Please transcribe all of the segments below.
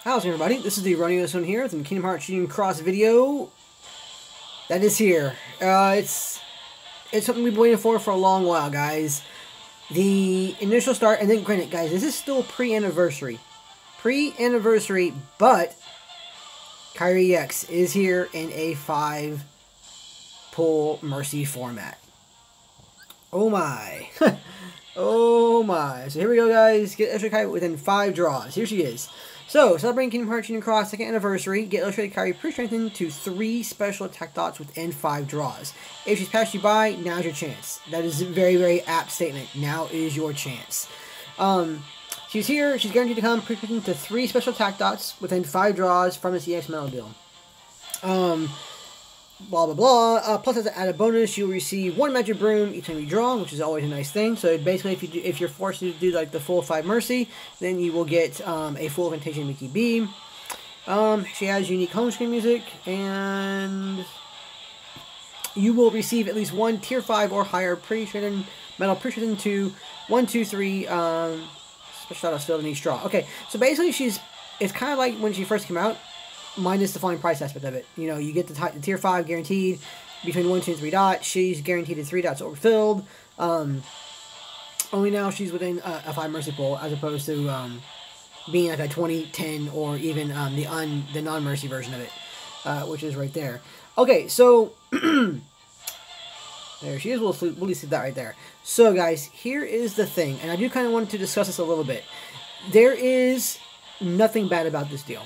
How's everybody? This is the Running One here with the Kingdom Hearts Union Cross video that is here. It's something we've been waiting for a long while, guys. The initial start, and then granted, guys, this is still pre-anniversary. Pre-anniversary, but Kairi EX is here in a 5-pull Mercy format. Oh my. Oh my. So here we go, guys. Get Illustrated Kairi within 5 draws. Here she is. So, celebrating Kingdom Hearts Union Cross 2nd anniversary, get Illustrated Kairi pre-strengthened to 3 special attack dots within 5 draws. If she's passed you by, now's your chance. That is a very, very apt statement. Now is your chance. She's here. She's guaranteed to come pre-strengthened to 3 special attack dots within 5 draws from this EX Metal Deal. Blah, blah, blah. Plus, as an added bonus, you'll receive 1 Magic Broom each time you draw, which is always a nice thing. So, basically, if you're forced to do, like, the full 5 Mercy, then you will get a full Incantation Mickey B. She has unique home screen music, and you will receive at least 1 Tier 5 or higher Metal pre-strengthened to 1, 2, 3, special dots filled in each draw. Okay, so basically, it's kind of like when she first came out, minus the flying price aspect of it. You know, you get the Tier 5 guaranteed between 1, 2, and 3 dots. She's guaranteed at 3 dots overfilled. Only now she's within a 5 Mercy pool, as opposed to being like a 20, 10, or even the non-Mercy version of it, which is right there. Okay, so there she is. We'll see that right there. So, guys, here is the thing, and I do kind of want to discuss this a little bit. There is nothing bad about this deal.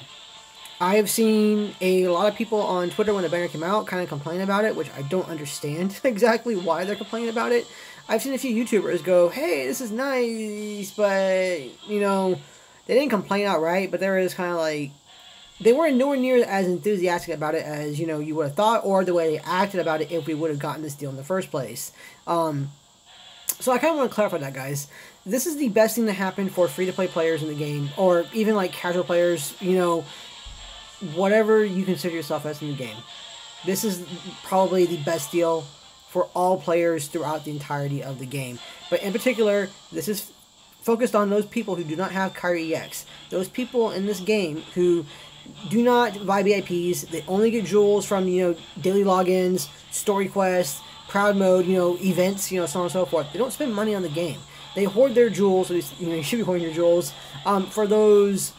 I have seen a lot of people on Twitter when the banner came out kind of complain about it, which I don't understand exactly why they're complaining about it. I've seen a few YouTubers go, hey, this is nice, but, you know, they didn't complain outright, but there is kind of like, they weren't nowhere near as enthusiastic about it as, you know, you would have thought, or the way they acted about it if we would have gotten this deal in the first place. So I kind of want to clarify that, guys. This is the best thing to happen for free-to-play players in the game, or even like casual players, you know, whatever you consider yourself as in the game. This is probably the best deal for all players throughout the entirety of the game. But in particular, this is focused on those people who do not have Kairi EX. Those people in this game who do not buy VIPs. They only get jewels from, you know, daily logins, story quests, crowd mode, you know, events, you know, so on and so forth. They don't spend money on the game. They hoard their jewels, at least, you know, you should be hoarding your jewels, for those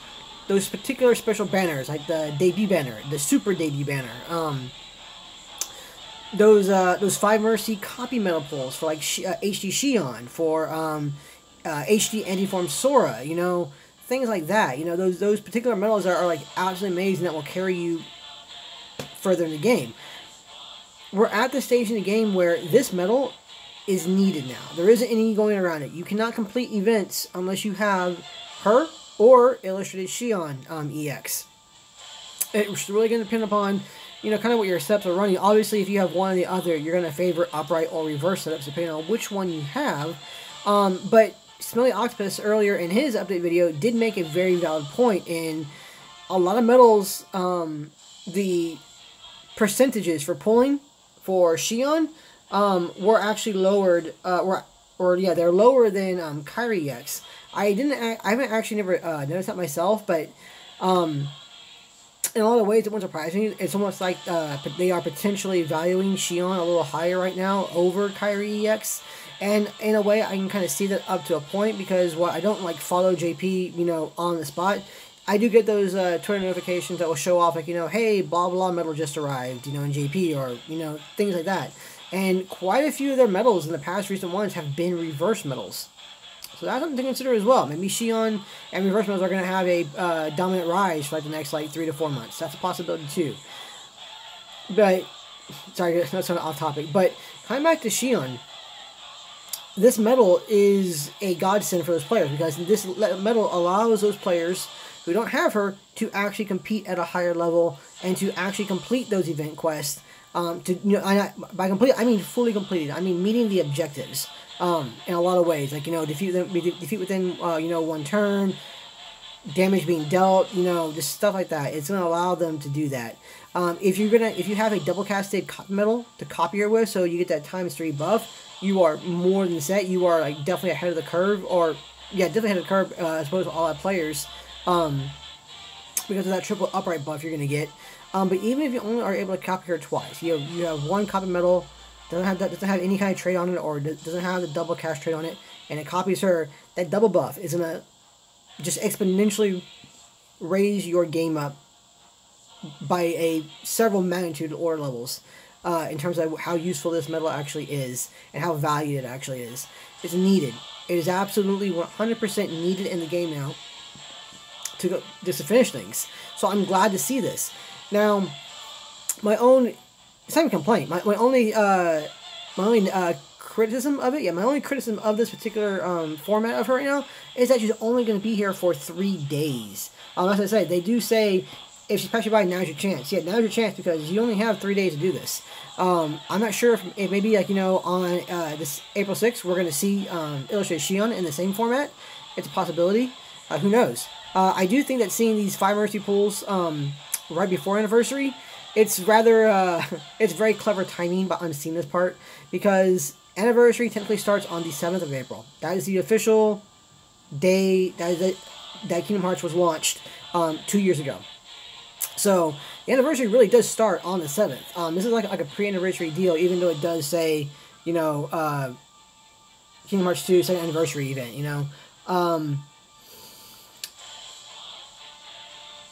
particular special banners, like the debut banner, the super debut banner, those 5 Mercy copy metal pulls for like HD Xion, for HD Antiform Sora, you know, things like that. You know, those particular medals are like absolutely amazing, that will carry you further in the game. We're at the stage in the game where this medal is needed now. There isn't any going around it. You cannot complete events unless you have her or Illustrated Xion EX. It's really going to depend upon, you know, kind of what your steps are running. Obviously, if you have one or the other, you're going to favor upright or reverse setups, depending on which one you have. But Smelly Octopus, earlier in his update video, did make a very valid point. In a lot of medals, the percentages for pulling for Xion were actually lowered, they're lower than Kairi EX. I haven't actually never noticed that myself, but in a lot of ways it won't surprise me. It's almost like they are potentially valuing Xion a little higher right now over Kairi EX, and in a way I can kind of see that up to a point, because I don't like follow JP, you know, on the spot. I do get those Twitter notifications that will show off, like, you know, hey, blah blah medal just arrived, you know, in JP, or, you know, things like that. And quite a few of their medals in the past recent ones have been reverse medals. So that's something to consider as well. Maybe Xion and reverse medals are going to have a dominant rise for like the next 3 to 4 months. That's a possibility too. But, sorry, that's kind of off topic. But coming back to Xion, this medal is a godsend for those players, because this medal allows those players who don't have her to actually compete at a higher level and to actually complete those event quests. By complete, I mean fully completed. I mean meeting the objectives. In a lot of ways, like, you know, defeat within, you know, 1 turn, damage being dealt, you know, just stuff like that. It's going to allow them to do that. If you have a double casted copy medal to copy her with, so you get that ×3 buff, you are more than set. You are like definitely ahead of the curve, or yeah, definitely ahead of the curve as opposed to all our players. because of that triple upright buff you're going to get. But even if you only are able to copy her twice, you have one copy medal, doesn't have any kind of trait on it, or doesn't have the double cast trait on it, and it copies her, that double buff is going to just exponentially raise your game up by a several magnitude order levels in terms of how useful this medal actually is and how valued it actually is. It's needed. It is absolutely 100% needed in the game now just to finish things. So I'm glad to see this. Now, it's not even a complaint. My only criticism of it, my only criticism of this particular format of her right now is that she's only going to be here for 3 days. As I say, they do say if she's passed you by, now's your chance. Yeah, now's your chance because you only have 3 days to do this. I'm not sure if maybe on this April 6th we're going to see Illustrated Shion in the same format. It's a possibility. Who knows? I do think that seeing these 5 Mercy pools right before Anniversary, it's very clever timing on seeing this part because Anniversary technically starts on the 7th of April. That is the official day that Kingdom Hearts was launched 2 years ago. So the anniversary really does start on the 7th. This is like a pre-anniversary deal, even though it does say, Kingdom Hearts 2 second anniversary event.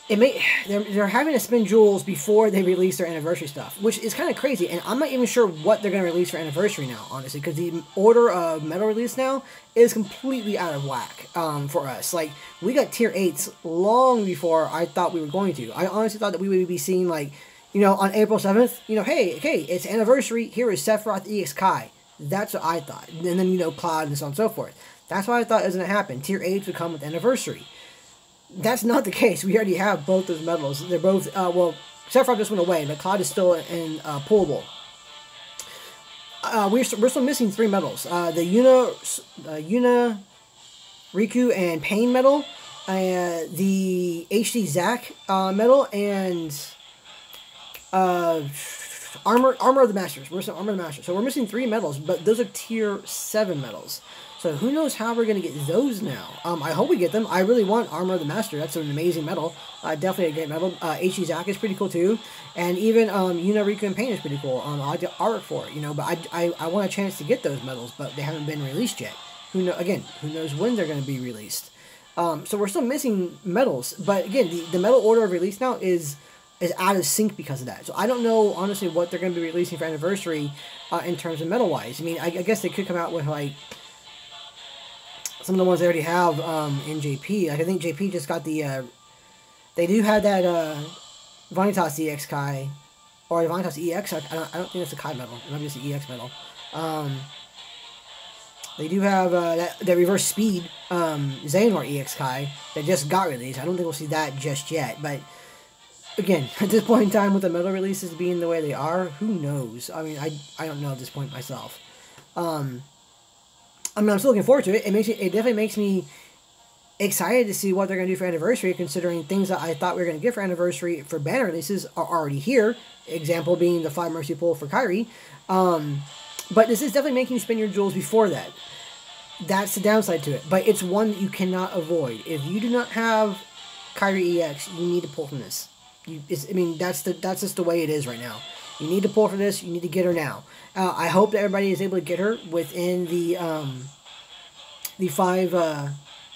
They're having to spend jewels before they release their anniversary stuff, which is kind of crazy. And I'm not even sure what they're going to release for anniversary now, honestly, because the order of medal release now is completely out of whack for us. Like, we got tier 8s long before I thought we were going to. I honestly thought that we would be seeing, on April 7th, hey, it's anniversary, here is Sephiroth EX Kai. That's what I thought. And then, Cloud and so on and so forth. That's what I thought was going to happen. Tier 8s would come with anniversary. That's not the case. We already have both those medals. They're both, Sephiroth just went away, but Cloud is still in pullable. We're still missing 3 medals. The Yuna, Riku, and Pain medal, the HD Zack medal, and Armor of the Masters. We're missing Armor of the Masters. So we're missing 3 medals, but those are tier 7 medals. So who knows how we're going to get those now. I hope we get them. I really want Armor of the Master. That's an amazing medal. Definitely a great medal. HD Zack is pretty cool too. And even Yuna, Riku, and Pain is pretty cool. I like the art for it, But I want a chance to get those medals, but they haven't been released yet. Who knows when they're going to be released. So we're still missing medals. But again, the medal order of release now is out of sync because of that. So I don't know, honestly, what they're going to be releasing for Anniversary in terms of medal-wise. I mean, I guess they could come out with, some of the ones they already have in JP. I think JP just got the... they do have that Vanitas EX Kai, or Vanitas EX. I don't think it's a Kai medal. It might be just an EX medal. They do have that reverse speed Xehanort EX Kai that just got released. I don't think we'll see that just yet. But again, at this point in time, with the medal releases being the way they are, who knows? I mean, I don't know at this point myself. I'm still looking forward to it. It definitely makes me excited to see what they're going to do for Anniversary, considering things that I thought we were going to get for Anniversary for banner releases are already here. Example being the 5 Mercy Pull for Kairi. But this is definitely making you spend your jewels before that. That's the downside to it. But it's one that you cannot avoid. If you do not have Kairi EX, you need to pull from this. That's just the way it is right now. You need to pull for this. You need to get her now. I hope that everybody is able to get her within the 5.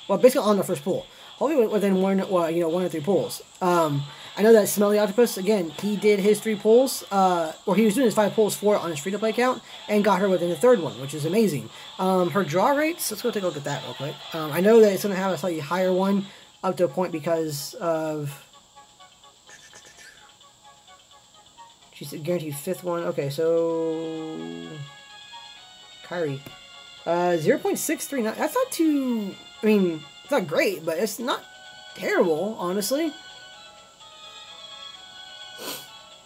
Basically on the first pull. Hopefully within one or 3 pulls. I know that Smelly Octopus, again, he did his 3 pulls, or he was doing his 5 pulls for it on his free-to-play account, and got her within the 3rd one, which is amazing. Her draw rates, let's go take a look at that real quick. I know that it's going to have a slightly higher one up to a point because of... She's guaranteed 5th one. Okay, so... Kairi. 0.639. That's not too... it's not great, but it's not terrible, honestly.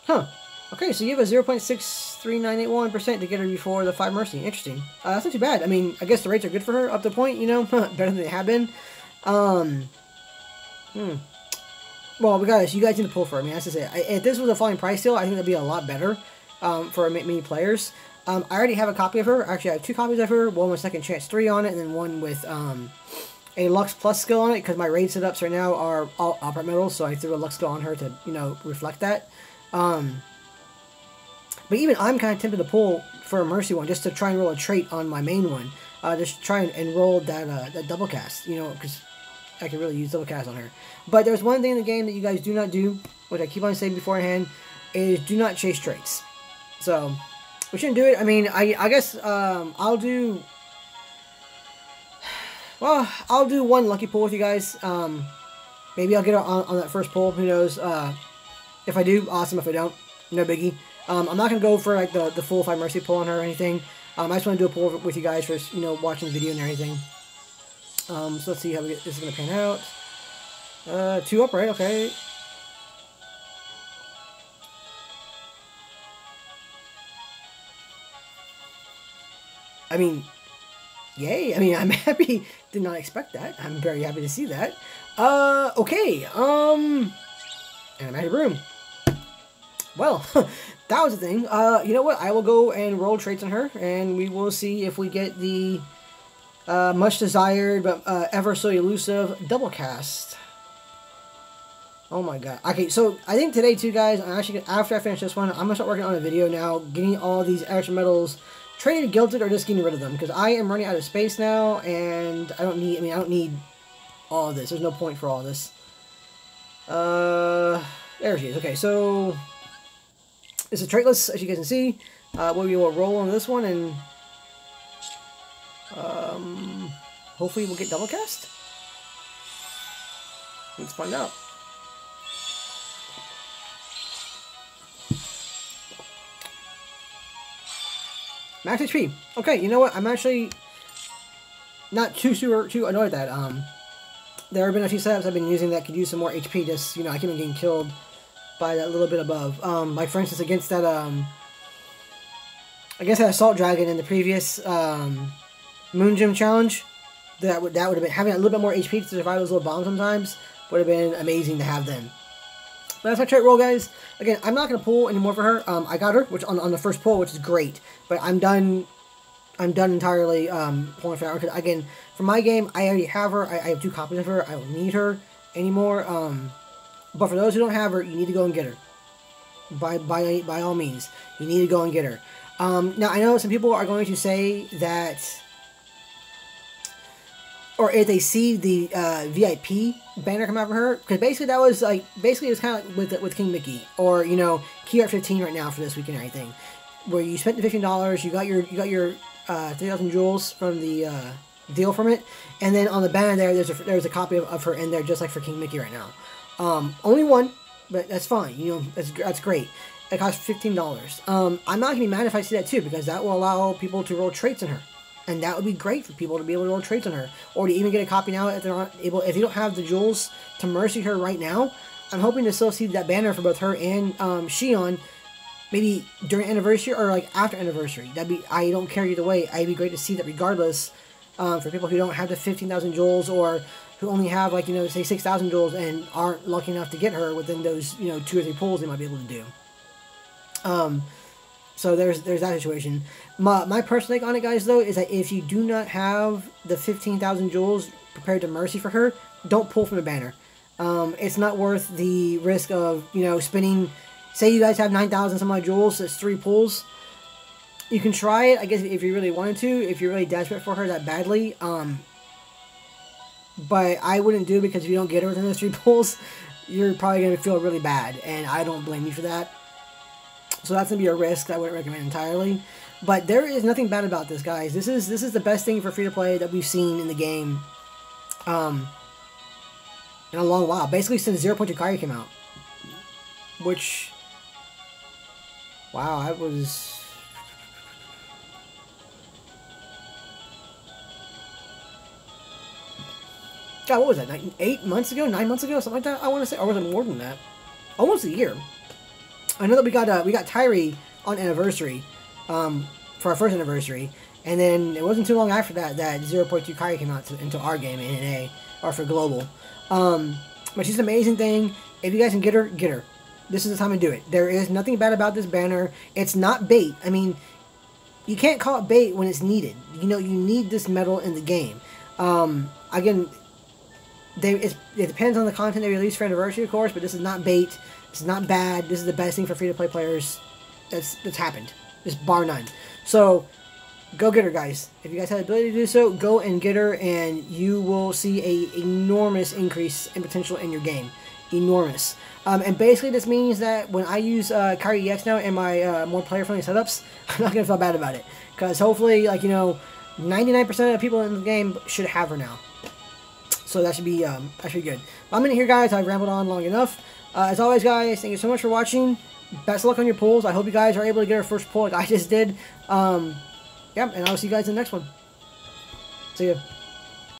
Huh. Okay, so you have a 0.63981% to get her before the 5 Mercy. Interesting. That's not too bad. I guess the rates are good for her up to a point, better than they have been. Well, regardless, you guys need to pull for it. That's just it. If this was a falling price deal, I think that'd be a lot better for many players. I already have a copy of her. Actually, I have 2 copies of her. One with Second Chance 3 on it, and then one with a Lux Plus skill on it because my raid setups right now are all upper metals, so I threw a Lux skill on her to, you know, reflect that. But even I'm kind of tempted to pull for a Mercy one just to try and roll a trait on my main one. Just try and roll that double cast, you know, because I can really use double cast on her. But there's one thing in the game that you guys do not do, which I keep on saying beforehand, is do not chase traits. So, we shouldn't do it. I mean, I guess I'll do... Well, I'll do one lucky pull with you guys. Maybe I'll get it on that first pull. Who knows? If I do, awesome. If I don't, no biggie. I'm not going to go for like the full 5 Mercy pull on her or anything. I just want to do a pull with you guys for, you know, watching the video and everything. So let's see how this is going to pan out. 2 up, right? Okay. I mean... Yay, I mean, I'm happy, did not expect that. I'm very happy to see that. Okay, and I'm out of room. Well, that was the thing. You know what, I will go and roll traits on her, and we will see if we get the, much desired, but, ever so elusive double cast. Oh my god. Okay, so, I think today, too, guys, I'm actually, after I finish this one, I'm gonna start working on a video now, getting all these extra medals traded, gilded, or just getting rid of them, because I am running out of space now, and I don't need all of this. There's no point for all of this. There she is. Okay, so it's a traitless, as you guys can see. We will roll on this one, and hopefully we'll get double cast. Let's find out. Max HP. Okay, you know what? I'm actually not too annoyed at that. There have been a few setups I've been using that could use some more HP. Just, you know, I keep getting killed by that little bit above. Like for instance, against that against that Assault Dragon in the previous Moon Gym challenge, that would have been having a little bit more HP to survive those little bombs sometimes would have been amazing to have then. But that's my trait roll, guys. Again, I'm not going to pull anymore for her. I got her, which on the first pull, which is great. But I'm done entirely pulling for her. Because, again, for my game, I already have her. I have 2 copies of her. I don't need her anymore. But for those who don't have her, you need to go and get her. By all means, you need to go and get her. Now, I know some people are going to say that... Or if they see the VIP banner come out for her, because basically that was like, basically it's kind of like with King Mickey, or, you know, Key Art 15 right now for this week and everything, where you spent the $15, you got your 3,000 jewels from the deal from it, and then on the banner there's a copy of her in there just like for King Mickey right now. Only one, but that's fine. You know, that's great. It costs $15. I'm not gonna be mad if I see that too, because that will allow people to roll traits in her. And that would be great for people to be able to roll traits on her. Or to even get a copy now if they're not able, if you don't have the jewels to Mercy her right now. I'm hoping to still see that banner for both her and Shion, maybe during anniversary or like after anniversary. I don't care either way. It'd be great to see that regardless, for people who don't have the 15,000 jewels, or who only have, like, you know, say 6,000 jewels and aren't lucky enough to get her within those, you know, 2 or 3 pulls they might be able to do. So there's that situation. My personal take on it, guys, though, is that if you do not have the 15,000 jewels prepared to Mercy for her, don't pull from the banner. It's not worth the risk of, you know, spending... Say you guys have 9,000 some odd jewels, so it's 3 pulls. You can try it, I guess, if you really wanted to, if you're really desperate for her that badly. But I wouldn't do it, because if you don't get her within those 3 pulls, you're probably going to feel really bad, and I don't blame you for that. So that's going to be a risk I wouldn't recommend entirely. But there is nothing bad about this, guys. This is the best thing for free-to-play that we've seen in the game in a long while. Basically since 0.2 Kairi came out. Which... Wow, that was... God, what was that? 8 months ago? 9 months ago? Something like that? I want to say. Or was it more than that? Almost a year. I know that we got Kairi on anniversary, for our first anniversary, and then it wasn't too long after that 0.2 Kairi came out into our game in NA, or for global. But she's an amazing thing. If you guys can get her, get her. This is the time to do it. There is nothing bad about this banner. It's not bait. I mean, you can't call it bait when it's needed. You know, you need this medal in the game. Again, it depends on the content they release for Anniversary, of course, but this is not bait. This is not bad. This is the best thing for free-to-play players that's happened. Just bar none. So, go get her, guys. If you guys have the ability to do so, go and get her, and you will see a enormous increase in potential in your game. Enormous. And basically, this means that when I use Kairi EX now in my more player-friendly setups, I'm not going to feel bad about it. Because hopefully, like, 99% of the people in the game should have her now. So that should be good. I'm in here, guys. I've rambled on long enough. As always, guys, thank you so much for watching. Best of luck on your pulls. I hope you guys are able to get our first pull like I just did. Yeah, and I'll see you guys in the next one. See ya.